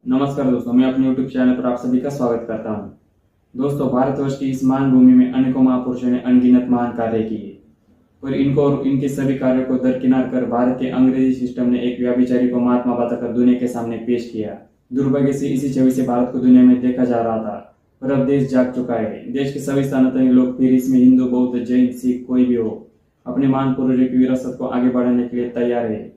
नमस्कार दोस्तों, मैं अपने YouTube चैनल पर आप सभी का स्वागत करता हूं। दोस्तों, भारतवर्ष की इस महान भूमि में अनेकों महापुरुषों ने अनगिनत महान कार्य किए और इनको और इनके सभी कार्यों को दरकिनार कर भारत के अंग्रेजी सिस्टम ने एक व्याभिचारी को महात्मा बताकर दुनिया के सामने पेश किया। दुर्भाग्य से इसी छवि से भारत को दुनिया में देखा जा रहा था, पर अब देश जाग चुका है। देश के सभी सनातनी लोग, फिर इसमें हिंदू, बौद्ध, जैन, सिख कोई भी हो, अपने महान पूर्वजों की विरासत को आगे बढ़ाने के लिए तैयार है।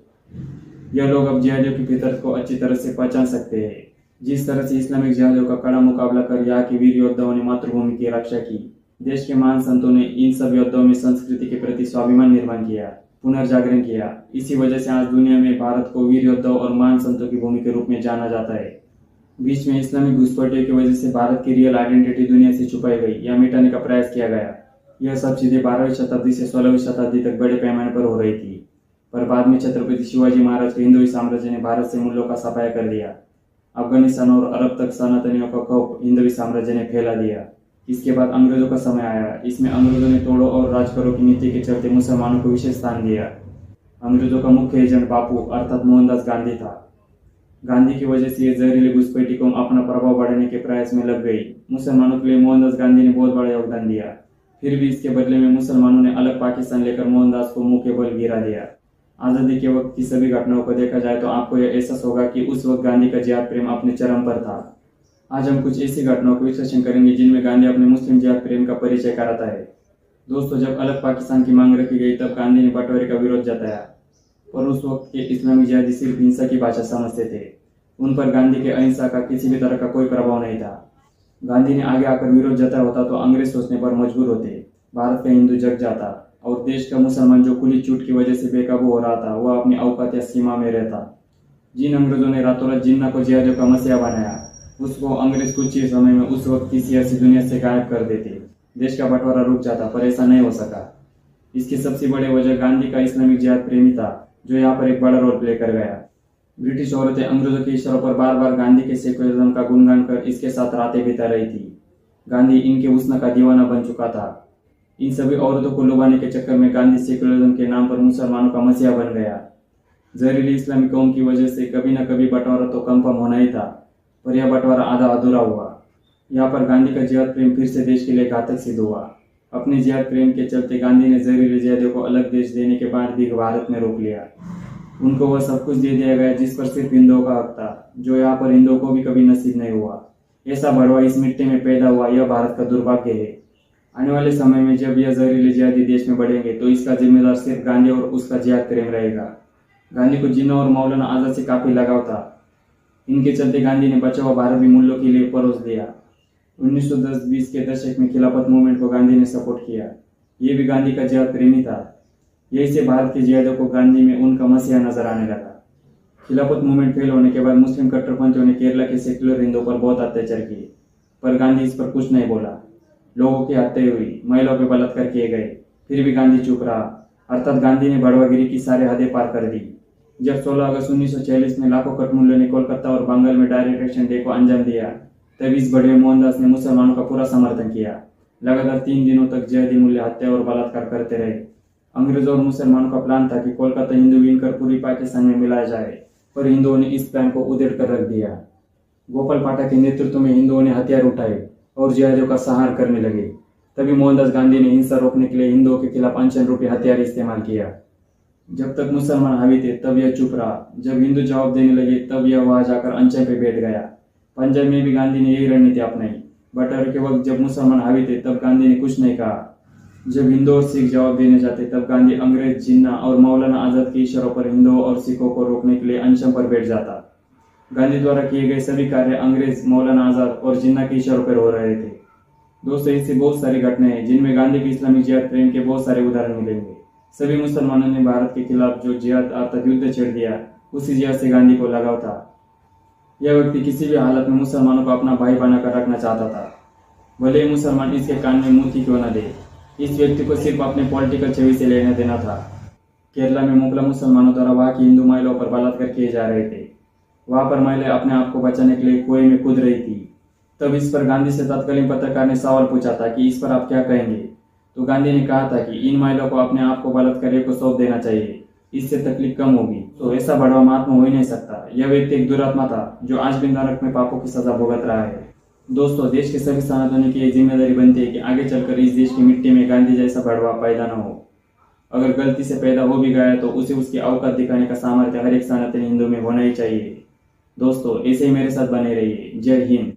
यह लोग अब जिहादियों की फितरत को अच्छी तरह से पहचान सकते हैं। जिस तरह से इस्लामिक जिहादियों का कड़ा मुकाबला कर यहाँ के वीर योद्धाओं ने मातृभूमि की रक्षा की, देश के महान संतों ने इन सब योद्धाओं में संस्कृति के प्रति स्वाभिमान निर्माण किया, पुनर्जागरण किया। इसी वजह से आज दुनिया में भारत को वीर योद्धाओं और महान संतों की भूमि के रूप में जाना जाता है। बीच में इस्लामिक घुसपैठियों की वजह से भारत की रियल आइडेंटिटी दुनिया से छुपाई गई या मिटाने का प्रयास किया गया। यह सब चीजें 12वीं शताब्दी से 16वीं शताब्दी तक बड़े पैमाने पर हो रही थी, पर बाद में छत्रपति शिवाजी महाराज के हिंदवी साम्राज्य ने भारत से मूल्यों का सफाया कर दिया। अफगानिस्तान और अरब तक सनातनियों का खौफ हिंदवी साम्राज्य ने फैला दिया। इसके बाद अंग्रेजों का समय आया। इसमें अंग्रेजों ने तोड़ो और राज करो की नीति के चलते मुसलमानों को विशेष स्थान दिया। अंग्रेजों का मुख्य एजेंट बापू अर्थात मोहनदास गांधी था। गांधी की वजह से ये जहरीली घुसपैठी को अपना प्रभाव बढ़ाने के प्रयास में लग गई। मुसलमानों के लिए मोहनदास गांधी ने बहुत बड़ा योगदान दिया। फिर भी इसके बदले में मुसलमानों ने अलग पाकिस्तान लेकर मोहनदास को मुंह के बल गिरा दिया। आजादी के वक्त की सभी घटनाओं को देखा जाए तो आपको यह एहसास होगा कि उस वक्त गांधी का जिहाद प्रेम अपने चरम पर था। आज हम कुछ ऐसी घटनाओं को विश्लेषण करेंगे जिनमें गांधी अपने मुस्लिम जिहाद प्रेम का परिचय कराता है। दोस्तों, जब अलग पाकिस्तान की मांग रखी गई तब गांधी ने बंटवारे का विरोध जताया, पर उस वक्त के इस्लामिक जिहादी सिर्फ हिंसा की भाषा समझते थे। उन पर गांधी के अहिंसा का किसी भी तरह का कोई प्रभाव नहीं था। गांधी ने आगे आकर विरोध जताया होता तो अंग्रेज सोचने पर मजबूर होते, भारत का हिंदू जग जाता और देश का मुसलमान जो खुली छूट की वजह से बेकाबू हो रहा था वह अपनी औकात या सीमा में रहता। जिन अंग्रेजों ने रातों रात जिन्ना को जिहादियों का मसीहा बनाया, उसको अंग्रेज कुछ ही समय में उस वक्त की सियासी दुनिया से गायब कर देते। देश का बंटवारा रुक जाता, पर ऐसा नहीं हो सका। इसकी सबसे बड़ी वजह गांधी का इस्लामिक जिहाद प्रेमी था, जो यहाँ पर एक बड़ा रोल प्ले कर गया। ब्रिटिश औरतें अंग्रेजों के इशारों पर बार बार गांधी के सेकुलरिज्म का गुणगान कर इसके साथ रातें बिता रही थी। गांधी इनके हुस्न का दीवाना बन चुका था। इन सभी औरतों को लुभाने के चक्कर में गांधी सेकुलरिज्म के नाम पर मुसलमानों का मसीहा बन गया। जहरीली इस्लामी कौम की वजह से कभी न कभी बंटवारा तो कंफर्म होना ही था, पर यह बंटवारा आधा अधूरा हुआ। यहाँ पर गांधी का जिहाद प्रेम फिर से देश के लिए घातक सिद्ध हुआ। अपने जिहाद प्रेम के चलते गांधी ने जहरीले जिहादियों को अलग देश देने के बाद भी भारत में रोक लिया। उनको वह सब कुछ दे दिया गया जिस पर सिर्फ हिंदुओं का हक था, जो यहाँ पर हिंदुओं को भी कभी नसीब नहीं हुआ। ऐसा भड़वा इस मिट्टी में पैदा हुआ, यह भारत का दुर्भाग्य है। आने वाले समय में जब यह जहरीले जिहादी देश में बढ़ेंगे तो इसका जिम्मेदार सिर्फ गांधी और उसका जिहाद प्रेम रहेगा। गांधी को जिन्ना और मौलाना आजाद से काफी लगाव था। इनके चलते गांधी ने बचा हुआ भारत भी मूल्यों के लिए परोस दिया। 1910-20 के दशक में खिलाफत मूवमेंट को गांधी ने सपोर्ट किया। ये भी गांधी का जिहाद प्रेमी था। यही से भारत के जिहादियों को गांधी में उनका मसीहा नजर आने लगा। खिलाफत मूवमेंट फेल होने के बाद मुस्लिम कट्टरपंथियों ने केरला के सेक्युलर हिंदुओं पर बहुत अत्याचार किए, पर गांधी इस पर कुछ नहीं बोला। लोगों की हत्या हुई, महिलाओं पर बलात्कार किए गए, फिर भी गांधी चुप रहा। अर्थात गांधी ने बड़वागिरी की सारे हदें पार कर दी। जब 16 अगस्त 1946 में लाखों कठमुल्लों ने कोलकाता और बंगाल में डायरेक्ट एक्शन डे को अंजाम दिया, तब इस बड़े मोहनदास ने मुसलमानों का पूरा समर्थन किया। लगातार 3 दिनों तक जिहादी मूल्य हत्या और बलात्कार करते रहे। अंग्रेजों और मुसलमानों का प्लान था कि कोलकाता हिंदू विनकर पूरी पाकिस्तान में मिलाया जाए, पर हिंदुओं ने इस प्लान को उधेड़ कर रख दिया। गोपाल पाठक के नेतृत्व में हिंदुओं ने हथियार उठाए और जिहादियों का संहार करने लगे। तभी मोहनदास गांधी ने हिंसा रोकने के लिए हिंदुओं के खिलाफ अनशन रूपी हथियार इस्तेमाल किया। जब तक मुसलमान हावी थे तब यह चुप रहा, जब हिंदू जवाब देने लगे तब यह वहां जाकर अनशन पे बैठ गया। पंजाब में भी गांधी ने यही रणनीति अपनाई। बंटवारे के वक्त जब मुसलमान हावी थे तब गांधी ने कुछ नहीं कहा। जब हिंदू और सिख जवाब देने जाते तब गांधी अंग्रेज, जिन्ना और मौलाना आजाद के इशारों पर हिंदुओं और सिखों को रोकने के लिए अनशन पर बैठ जाता। गांधी द्वारा किए गए सभी कार्य अंग्रेज, मौलाना आजाद और जिन्ना के इशारों पर हो रहे थे। दोस्तों, इससे बहुत सारी घटनाएं हैं जिनमें गांधी के इस्लामिक जिहाद प्रेम के बहुत सारे उदाहरण मिलेंगे। सभी मुसलमानों ने भारत के खिलाफ जो जिहाद अर्थात युद्ध छेड़ दिया, उसी जिहाद से गांधी को लगाव था। यह व्यक्ति किसी भी हालत में मुसलमानों को अपना भाई बनाकर रखना चाहता था, भले ही मुसलमान इसके कान में मोती क्यों न दे। इस व्यक्ति को सिर्फ अपने पॉलिटिकल छवि से लेना देना था। केरला में मुगल मुसलमानों द्वारा वहां की हिंदू महिलाओं पर बलात्कार किए जा रहे थे। वहां पर महिलाएं अपने आप को बचाने के लिए कुएं में कूद रही थी। तब इस पर गांधी से तत्कालीन पत्रकार ने सवाल पूछा था कि इस पर आप क्या कहेंगे। तो गांधी ने कहा था कि इन महिलाओं को अपने आप को बलात्कारियों को सौंप देना चाहिए। इससे तकलीफ कम होगी। तो ऐसा बड़वा महात्मा हो ही नहीं सकता। यह व्यक्ति एक दुरात्मा था जो आज भी नरक में पापों की सजा भुगत रहा है। दोस्तों, देश के सभी सनातनी की एक जिम्मेदारी बनती है कि आगे चलकर इस देश की मिट्टी में गांधी जैसा बड़वा पैदा न हो। अगर गलती से पैदा हो भी गया तो उसे उसकी औकात दिखाने का सामर्थ्य हर एक सनातनी हिंदू में होना ही चाहिए। दोस्तों, ऐसे ही मेरे साथ बने रहिए। जय हिंद।